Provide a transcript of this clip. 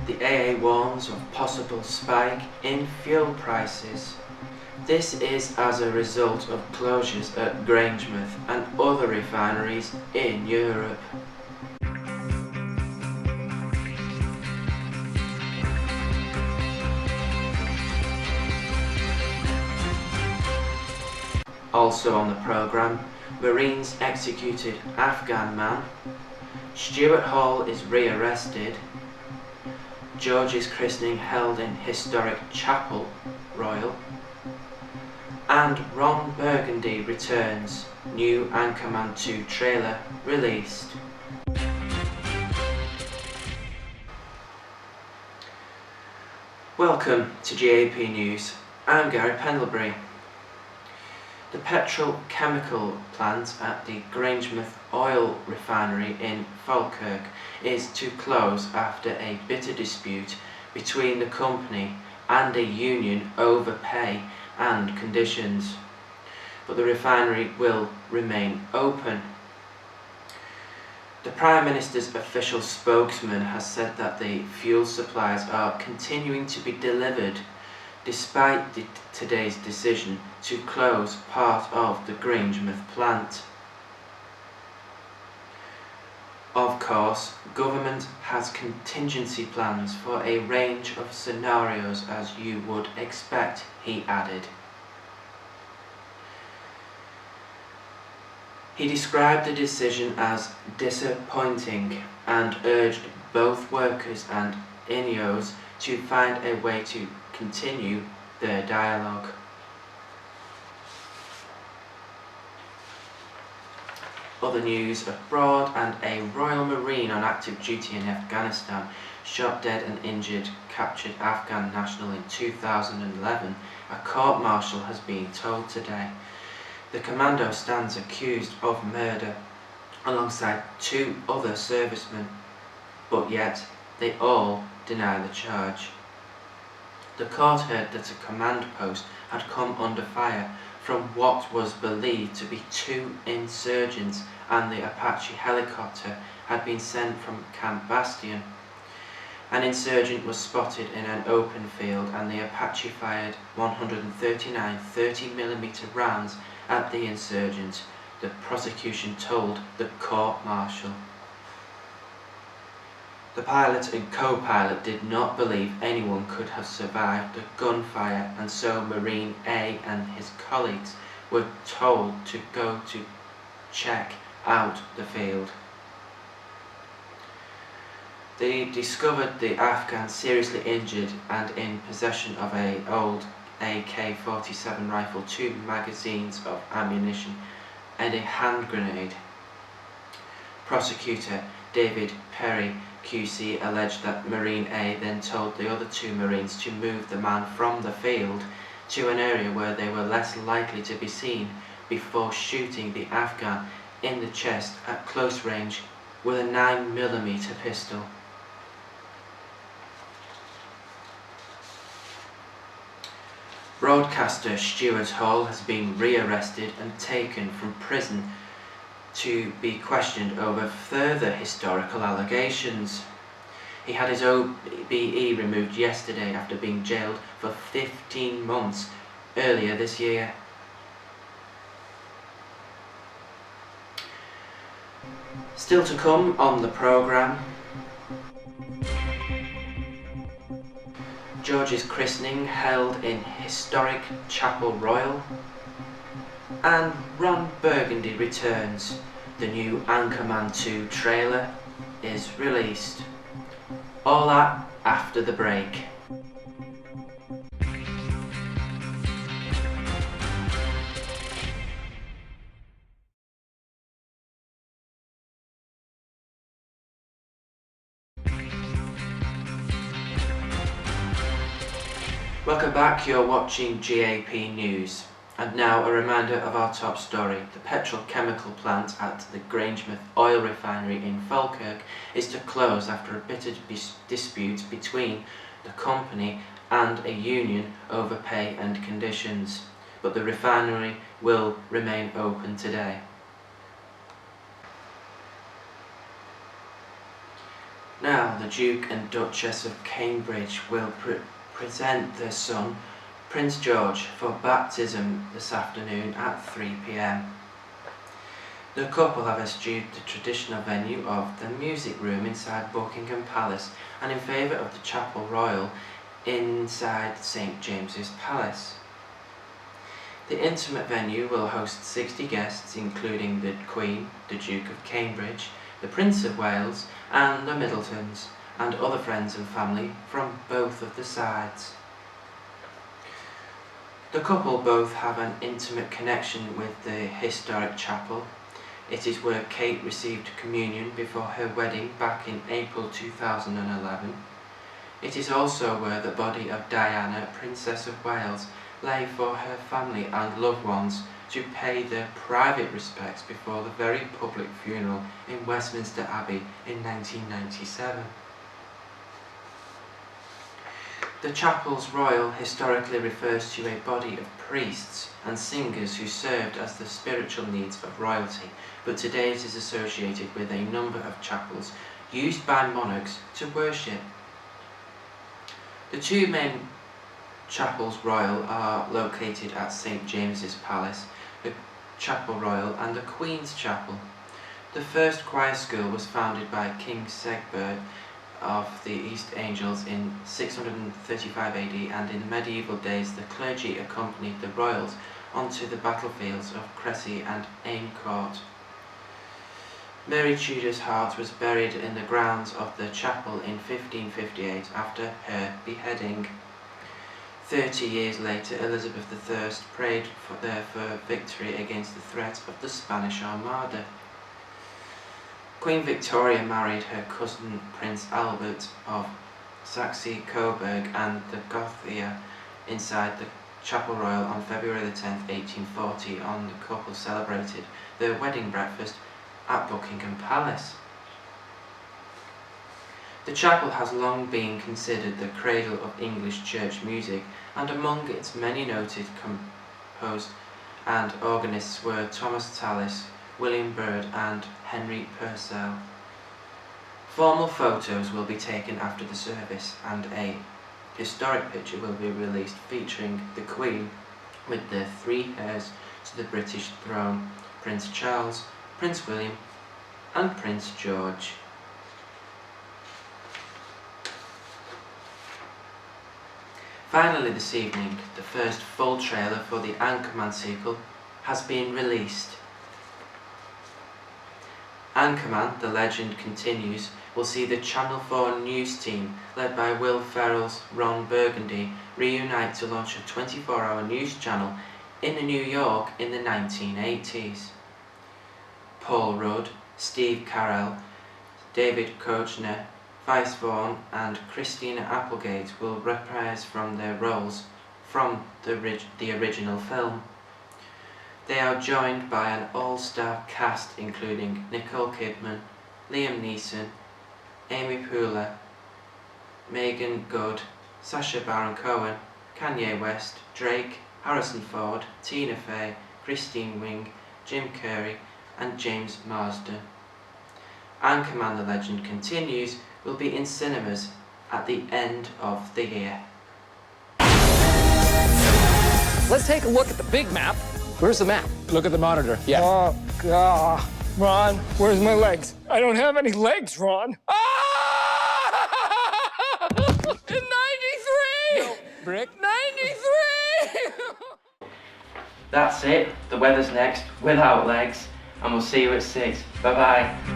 The AA warns of possible spike in fuel prices. This is as a result of closures at Grangemouth and other refineries in Europe. Also on the programme, Marines executed Afghan man, Stuart Hall is rearrested, George's christening held in historic Chapel Royal, and Ron Burgundy returns, new Anchorman 2 trailer released. Welcome to GAP News. I'm Gary Pendlebury. The petrochemical plant at the Grangemouth oil refinery in Falkirk is to close after a bitter dispute between the company and a union over pay and conditions. But the refinery will remain open. The Prime Minister's official spokesman has said that the fuel supplies are continuing to be delivered despite today's decision to close part of the Grangemouth plant. Of course, government has contingency plans for a range of scenarios, as you would expect, he added. He described the decision as disappointing and urged both workers and INEOS to find a way to continue their dialogue. Other news abroad, and a Royal Marine on active duty in Afghanistan shot dead and injured captured Afghan national in 2011, a court-martial has been told today. The commando stands accused of murder alongside 2 other servicemen, but yet they all deny the charge. The court heard that a command post had come under fire from what was believed to be 2 insurgents, and the Apache helicopter had been sent from Camp Bastion. An insurgent was spotted in an open field, and the Apache fired 139 30mm rounds at the insurgent, the prosecution told the court-martial. The pilot and co-pilot did not believe anyone could have survived the gunfire, and so Marine A and his colleagues were told to go to check out the field. They discovered the Afghan seriously injured and in possession of an old AK-47 rifle, 2 magazines of ammunition and a hand grenade. Prosecutor David Perry QC alleged that Marine A then told the other 2 Marines to move the man from the field to an area where they were less likely to be seen before shooting the Afghan in the chest at close range with a 9mm pistol. Broadcaster Stuart Hall has been rearrested and taken from prison to be questioned over further historical allegations. He had his OBE removed yesterday after being jailed for 15 months earlier this year. Still to come on the programme, George's christening held in historic Chapel Royal, and Ron Burgundy returns. The new Anchorman 2 trailer is released. All that after the break. Welcome back, you're watching GAP News. And now a reminder of our top story. The petrochemical plant at the Grangemouth oil refinery in Falkirk is to close after a bitter dispute between the company and a union over pay and conditions. But the refinery will remain open today. Now, the Duke and Duchess of Cambridge will present their son, Prince George, for baptism this afternoon at 3 p.m. The couple have eschewed the traditional venue of the music room inside Buckingham Palace and in favour of the Chapel Royal inside St James's Palace. The intimate venue will host 60 guests, including the Queen, the Duke of Cambridge, the Prince of Wales and the Middletons, and other friends and family from both of the sides. The couple both have an intimate connection with the historic chapel. It is where Kate received communion before her wedding back in April 2011. It is also where the body of Diana, Princess of Wales, lay for her family and loved ones to pay their private respects before the very public funeral in Westminster Abbey in 1997. The Chapels Royal historically refers to a body of priests and singers who served as the spiritual needs of royalty, but today it is associated with a number of chapels used by monarchs to worship. The two main Chapels Royal are located at St James's Palace, the Chapel Royal and the Queen's Chapel. The first choir school was founded by King Segbert of the East Angles in 635 AD, and in medieval days the clergy accompanied the royals onto the battlefields of Crecy and Agincourt. Mary Tudor's heart was buried in the grounds of the chapel in 1558 after her beheading. 30 years later, Elizabeth I prayed for victory against the threat of the Spanish Armada. Queen Victoria married her cousin Prince Albert of Saxe-Coburg and the Gothia inside the Chapel Royal on February 10, 1840, and the couple celebrated their wedding breakfast at Buckingham Palace. The chapel has long been considered the cradle of English church music, and among its many noted composers and organists were Thomas Tallis, William Byrd and Henry Purcell. Formal photos will be taken after the service, and a historic picture will be released featuring the Queen with the three heirs to the British throne, Prince Charles, Prince William and Prince George. Finally this evening, the first full trailer for the Anchorman sequel has been released. Anchorman, The Legend Continues will see the Channel 4 news team, led by Will Ferrell's Ron Burgundy, reunite to launch a 24-hour news channel in New York in the 1980s. Paul Rudd, Steve Carell, David Koechner, Vice Vaughn and Christina Applegate will reprise from their roles from the original film. They are joined by an all-star cast including Nicole Kidman, Liam Neeson, Amy Poehler, Meagan Good, Sacha Baron Cohen, Kanye West, Drake, Harrison Ford, Tina Fey, Christine Wing, Jim Carrey and James Marsden. Anchorman: The Legend Continues will be in cinemas at the end of the year. Let's take a look at the big map. Where's the map? Look at the monitor. Yeah. Oh, God. Ron, where's my legs? I don't have any legs, Ron. Ah! 93! No, Brick. 93! That's it, the weather's next, without legs, and we'll see you at 6. Bye bye.